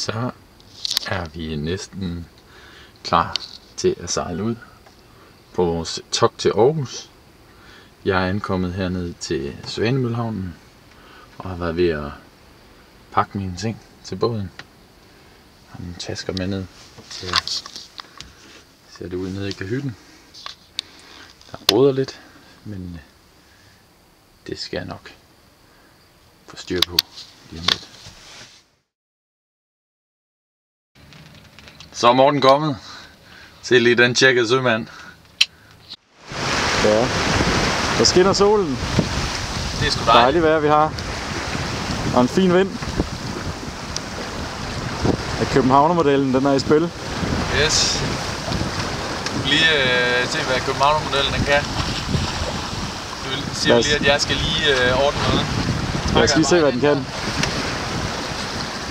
Så er vi næsten klar til at sejle ud på vores togt til Aarhus. Jeg er ankommet herned til Svanemøllehavnen og har været ved at pakke mine ting til båden. Jeg har mine tasker med ned til at sætte ud nede i kahytten. Der råder lidt, men det skal jeg nok få styr på lige om lidt. Så er Morten kommet. Se lige den tjekkede sømand. Ja, der skinner solen. Det er sgu Dejligt vejr vi har. Og en fin vind. At Københavnermodellen, den er i spil. Yes. Lige se hvad Københavnermodellen den kan. Du siger lige at jeg skal lige ordne noget. Lad os lige se hvad den kan.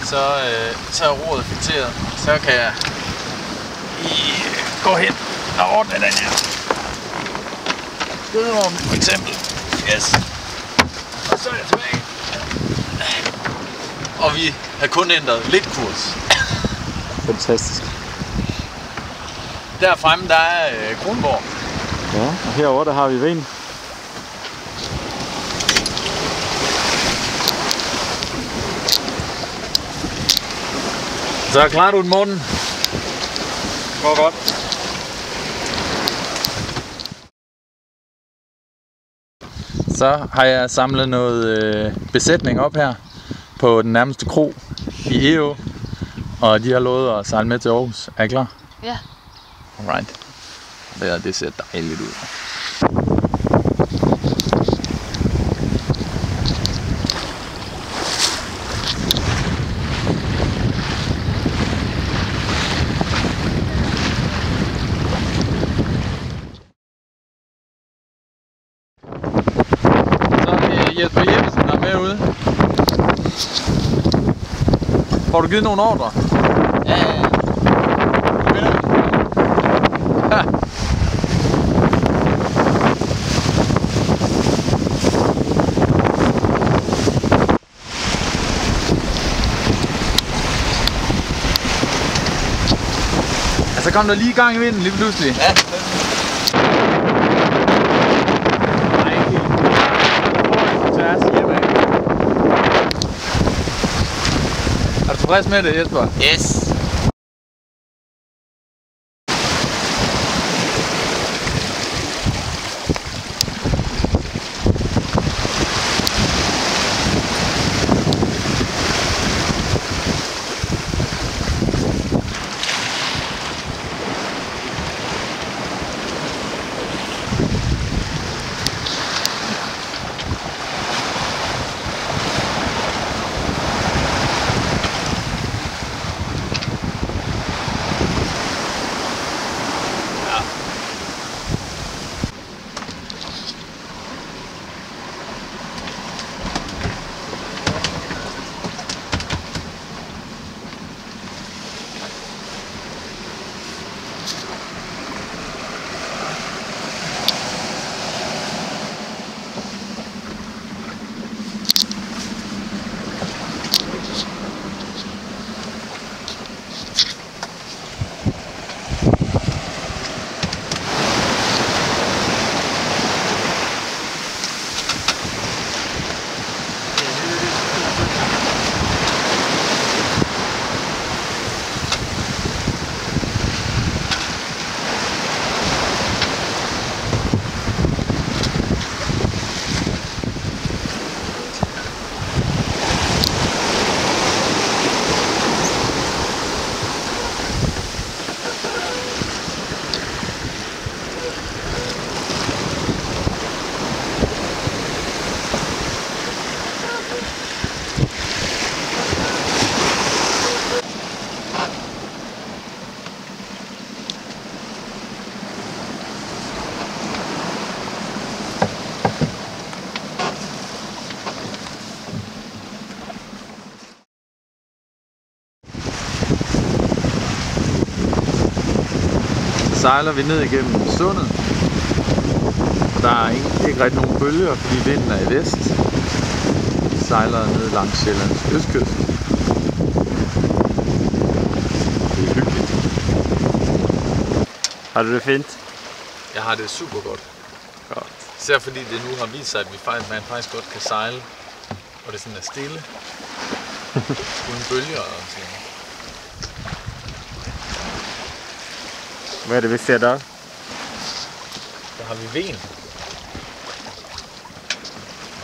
Så er roret fikseret. Så kan jeg lige gå hen og ordne den her skøderum for eksempel. Yes. Og så er jeg tilbage. Og vi har kun ændret lidt kurs. Fantastisk. Der fremme der er Kronborg. Ja, og herovre der har vi Ven. Så klarer du den, Morten? Går godt. Så har jeg samlet noget besætning op her på den nærmeste kro i EO. Og de har lovet at sejle med til Aarhus. Er I klar? Ja. Alright. Det ser dejligt ud. Jesper Jeppesen er med ude. Får du givet nogle ordre? Ja. Vinder vi? Ja. Så kom der lige i gang i vinden lige pludselig. Ja. Er du tilfreds med det, Jesper? Yes. Sejler vi ned igennem sundet. Der er ikke rigtig nogen bølger, fordi vinden er i vest. Vi sejler ned langs Sjællands østkyst. Har du det fint? Jeg har det super godt. Godt. Især fordi det nu har vist sig, at man faktisk godt kan sejle, og det sådan er stille. Uden bølger og sådan. Hvad er det, vi ser der? Der har vi Ven.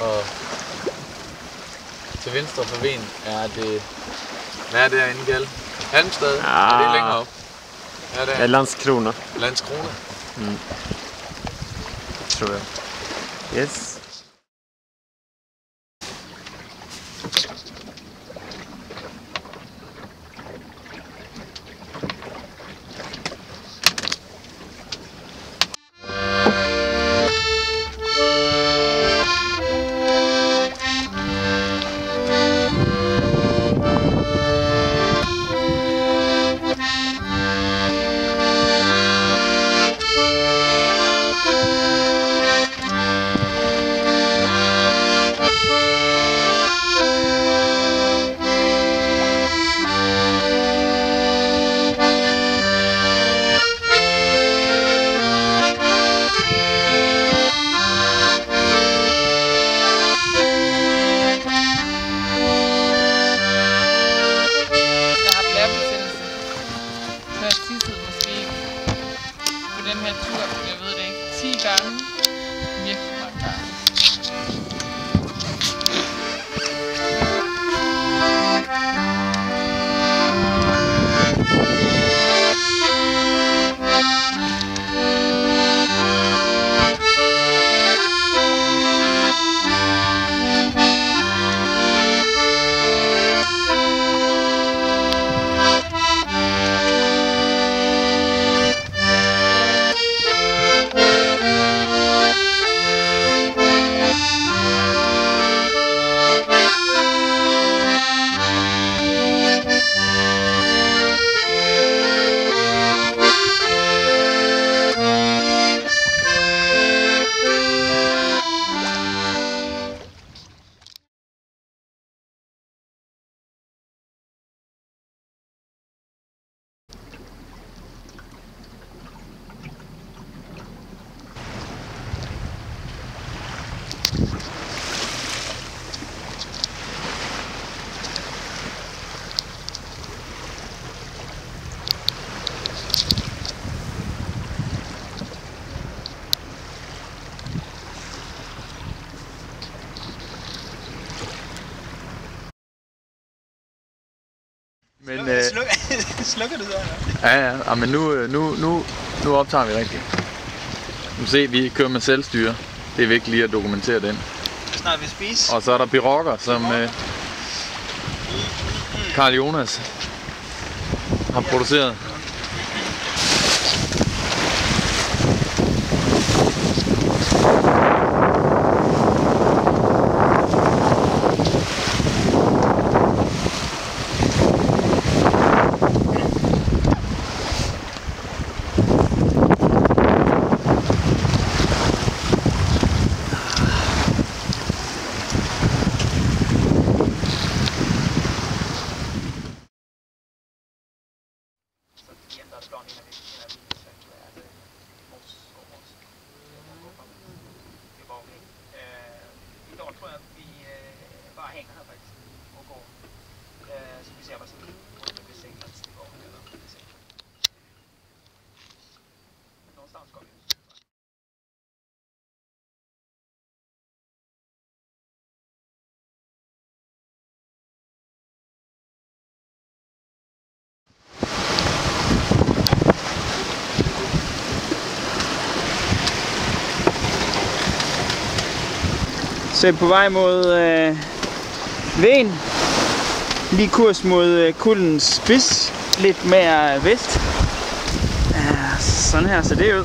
Og til venstre for Ven er det... Hvad er det herinde, Gal? Halmstad? Er det længere op? Det er Landskrona. Landskrona? Tror jeg. Yes. Den her tur, jeg ved det ikke, 10 gange, virkelig mange gange. Men, slukker du så? Ja, men nu optager vi rigtigt. Nu se, vi kører med selvstyre. Det er vigtigt lige at dokumentere den. Snart vi spiser. Og så er der pirokker, som Carl Jonas har produceret. Idag tror jag att vi bara hänger här faktiskt och går. Så vi ser vad som blir seglat tillbaka. Någonstans ska vi. Så på vej mod Ven. Lige kurs mod Kuldens spids. Lidt mere vest. Sådan her ser det ud.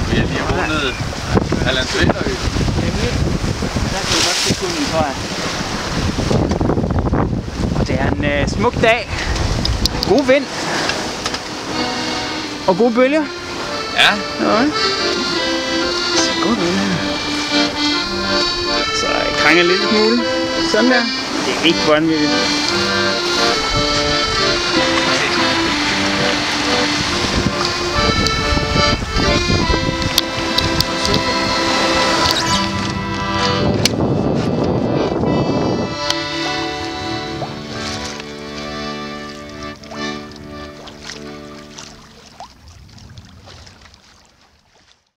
Vi har lige rundet Hallands Vinterø. Der kan vi godt se Kulden, tror jeg. Og det er en smuk dag. God vind. Og gode bølger. Ja. Ja. Så god vind her. Så jeg krænger lidt smule. Sådan der. Det er ikke vanvittigt.